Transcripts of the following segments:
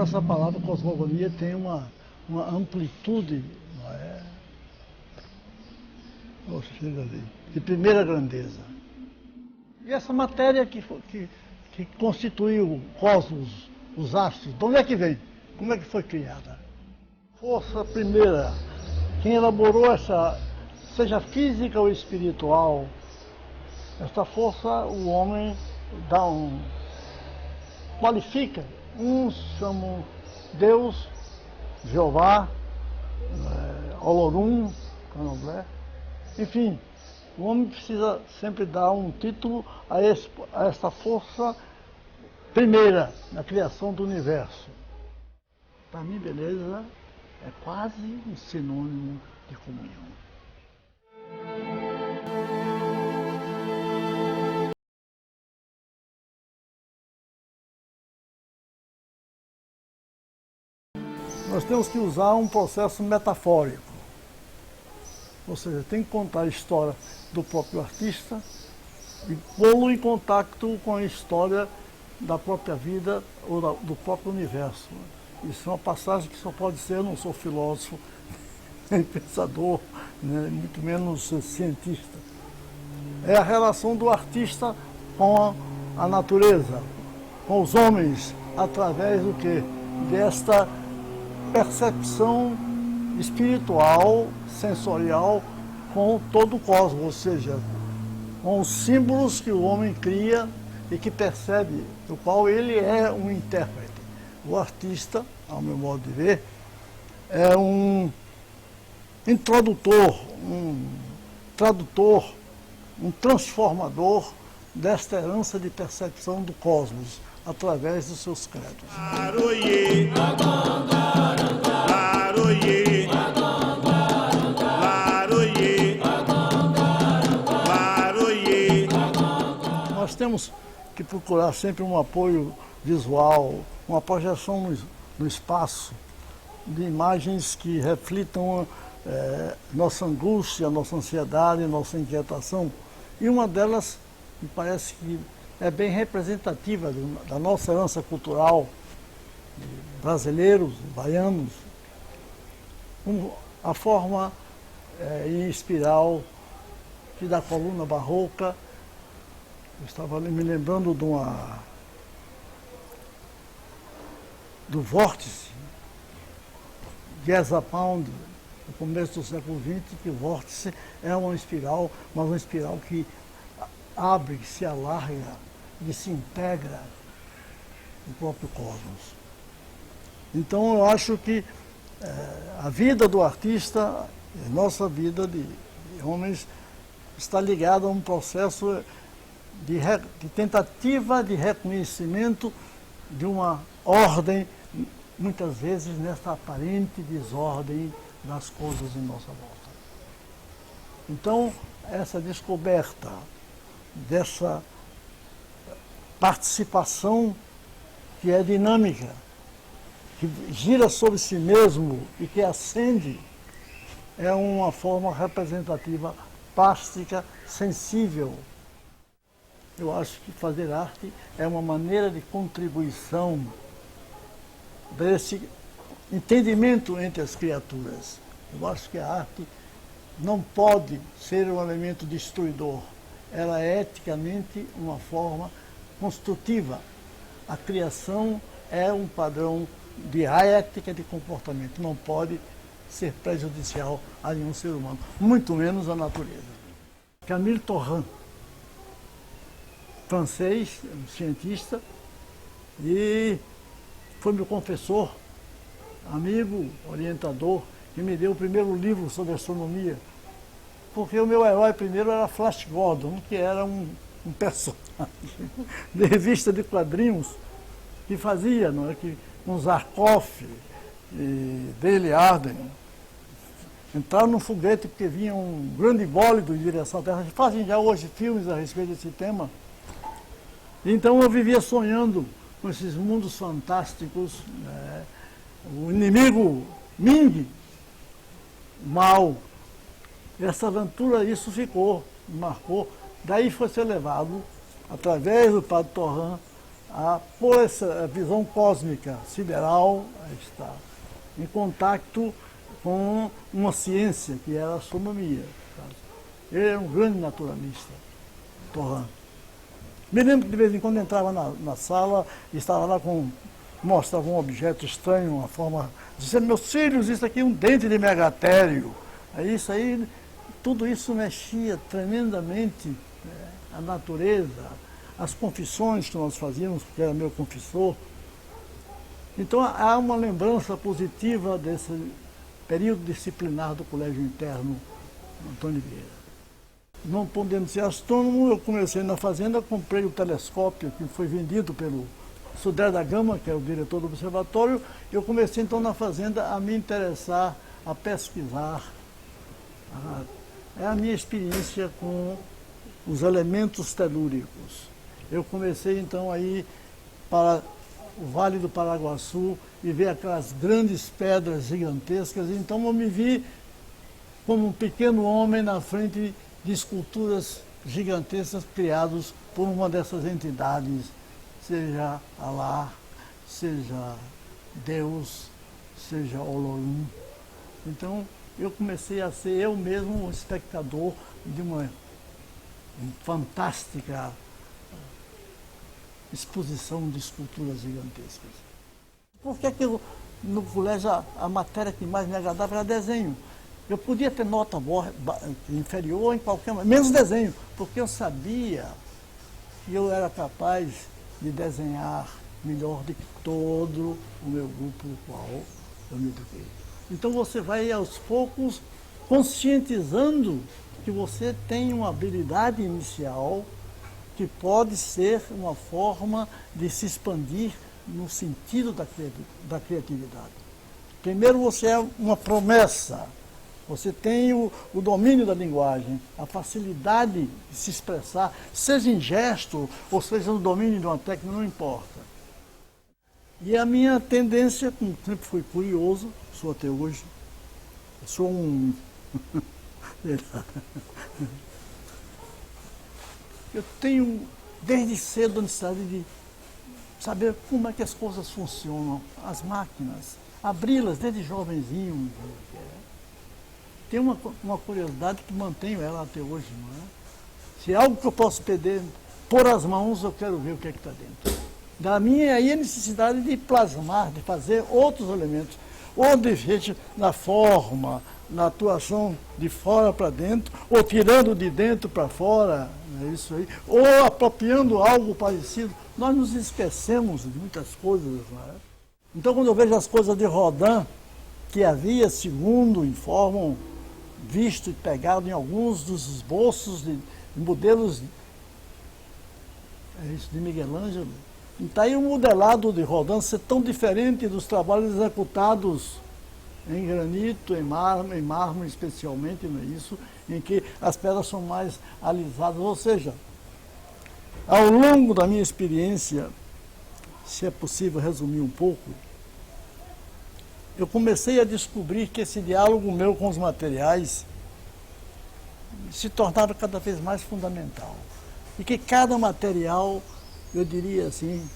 essa palavra cosmogonia tem uma amplitude, não é? Chega ali, de primeira grandeza. E essa matéria que constitui o cosmos, os astros, de onde é que vem? Como é que foi criada? Força primeira, quem elaborou essa, seja física ou espiritual, essa força o homem qualifica. Uns chamam Deus, Jeová, Olorum, Candomblé. Enfim, o homem precisa sempre dar um título a essa força primeira na criação do universo. Para mim, beleza é quase um sinônimo de comunhão. Nós temos que usar um processo metafórico. Ou seja, tem que contar a história do próprio artista e pô-lo em contato com a história da própria vida ou do próprio universo. Isso é uma passagem que só pode ser, eu não sou filósofo, nem pensador, né, muito menos cientista. É a relação do artista com a natureza, com os homens, através do quê? Desta percepção espiritual, sensorial, com todo o cosmos, ou seja, com os símbolos que o homem cria e que percebe, do qual ele é um intérprete. O artista, ao meu modo de ver, é um introdutor, um tradutor, um transformador desta herança de percepção do cosmos, através dos seus credos. Nós temos que procurar sempre um apoio visual, uma projeção no espaço, de imagens que reflitam nossa angústia, nossa ansiedade, nossa inquietação. E uma delas, me parece que é bem representativa da nossa herança cultural, brasileiros, baianos, a forma em espiral da coluna barroca. Eu estava me lembrando do vórtice, Geza Pound, no começo do século XX, que o vórtice é uma espiral, mas uma espiral que abre, que se alarga, que se integra no próprio cosmos. Então eu acho que a vida do artista, a nossa vida de homens, está ligada a um processo de tentativa de reconhecimento de uma ordem, muitas vezes nesta aparente desordem das coisas em nossa volta. Então, essa descoberta dessa participação que é dinâmica, que gira sobre si mesmo e que ascende, é uma forma representativa, plástica, sensível. Eu acho que fazer arte é uma maneira de contribuição desse entendimento entre as criaturas. Eu acho que a arte não pode ser um elemento destruidor. Ela é eticamente uma forma construtiva. A criação é um padrão de ética de comportamento. Não pode ser prejudicial a nenhum ser humano, muito menos à natureza. Camille Torrent, francês, cientista, e foi meu confessor, amigo, orientador, que me deu o primeiro livro sobre astronomia, porque o meu herói primeiro era Flash Gordon, que era um personagem de revista de quadrinhos que fazia, não é, que com Zarkov e Dale Arden entraram num foguete porque vinha um grande bólido em direção à Terra. Fazem já hoje filmes a respeito desse tema. Então eu vivia sonhando com esses mundos fantásticos, né? O inimigo Ming, mal. Essa aventura, isso ficou, me marcou. Daí foi ser levado, através do padre Torrent, por essa visão cósmica, sideral, aí está, em contato com uma ciência que era a astronomia. Ele era um grande naturalista, Torrán. Me lembro que de vez em quando entrava na sala e estava lá mostrava um objeto estranho, uma forma, dizendo, meus filhos, isso aqui é um dente de megatério. Isso aí, tudo isso mexia tremendamente, a natureza, as confissões que nós fazíamos, porque era meu confessor. Então há uma lembrança positiva desse período disciplinar do Colégio Interno Antônio Vieira. Não podendo ser astrônomo, eu comecei na fazenda, comprei o telescópio que foi vendido pelo Sodré da Gama, que é o diretor do observatório. Eu comecei então na fazenda a me interessar, a pesquisar. É a minha experiência com os elementos telúricos. Eu comecei então a ir para o Vale do Paraguaçu e ver aquelas grandes pedras gigantescas. Então eu me vi como um pequeno homem na frente de esculturas gigantescas criadas por uma dessas entidades, seja Alá, seja Deus, seja Olorum. Então eu comecei a ser eu mesmo um espectador de uma fantástica exposição de esculturas gigantescas. Por que no colégio a matéria que mais me agradava era desenho? Eu podia ter nota inferior em qualquer maneira, menos desenho, porque eu sabia que eu era capaz de desenhar melhor do que todo o meu grupo do qual eu me eduquei. Então você vai aos poucos conscientizando que você tem uma habilidade inicial que pode ser uma forma de se expandir no sentido da criatividade. Primeiro você é uma promessa. Você tem o domínio da linguagem, a facilidade de se expressar, seja em gesto ou seja no domínio de uma técnica, não importa. E a minha tendência, como sempre fui curioso, sou até hoje, sou um... Eu tenho desde cedo a necessidade de saber como é que as coisas funcionam, as máquinas, abri-las desde jovenzinho. Tem uma curiosidade que mantenho ela até hoje, não é? Se é algo que eu posso pôr as mãos, eu quero ver o que é que está dentro. Da minha aí a necessidade de plasmar, de fazer outros elementos, ou de gente na forma, na atuação de fora para dentro, ou tirando de dentro para fora, é isso aí, ou apropriando algo parecido. Nós nos esquecemos de muitas coisas, não é? Então quando eu vejo as coisas de Rodin, que havia, segundo informam, visto e pegado em alguns dos esboços de modelos de Miguel Ângelo. Então aí o modelado de Rodin ser tão diferente dos trabalhos executados em granito, em mármore especialmente, não é isso, em que as pedras são mais alisadas. Ou seja, ao longo da minha experiência, se é possível resumir um pouco, eu comecei a descobrir que esse diálogo meu com os materiais se tornava cada vez mais fundamental. E que cada material, eu diria assim,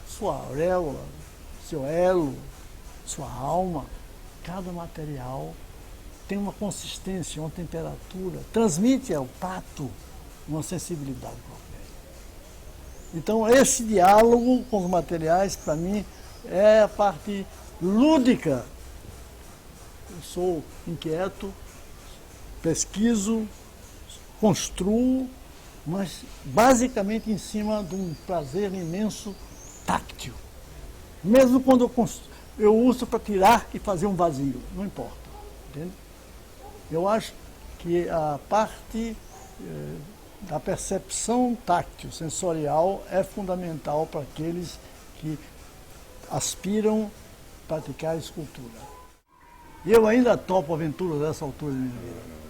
sua auréola, seu elo, sua alma, cada material tem uma consistência, uma temperatura, transmite ao tato uma sensibilidade qualquer. Então esse diálogo com os materiais, para mim, é a parte lúdica. Eu sou inquieto, pesquiso, construo, mas basicamente em cima de um prazer imenso táctil. Mesmo quando eu uso para tirar e fazer um vazio, não importa. Entende? Eu acho que a parte da percepção táctil, sensorial, é fundamental para aqueles que aspiram praticar a escultura. E eu ainda topo aventuras dessa altura de minha vida.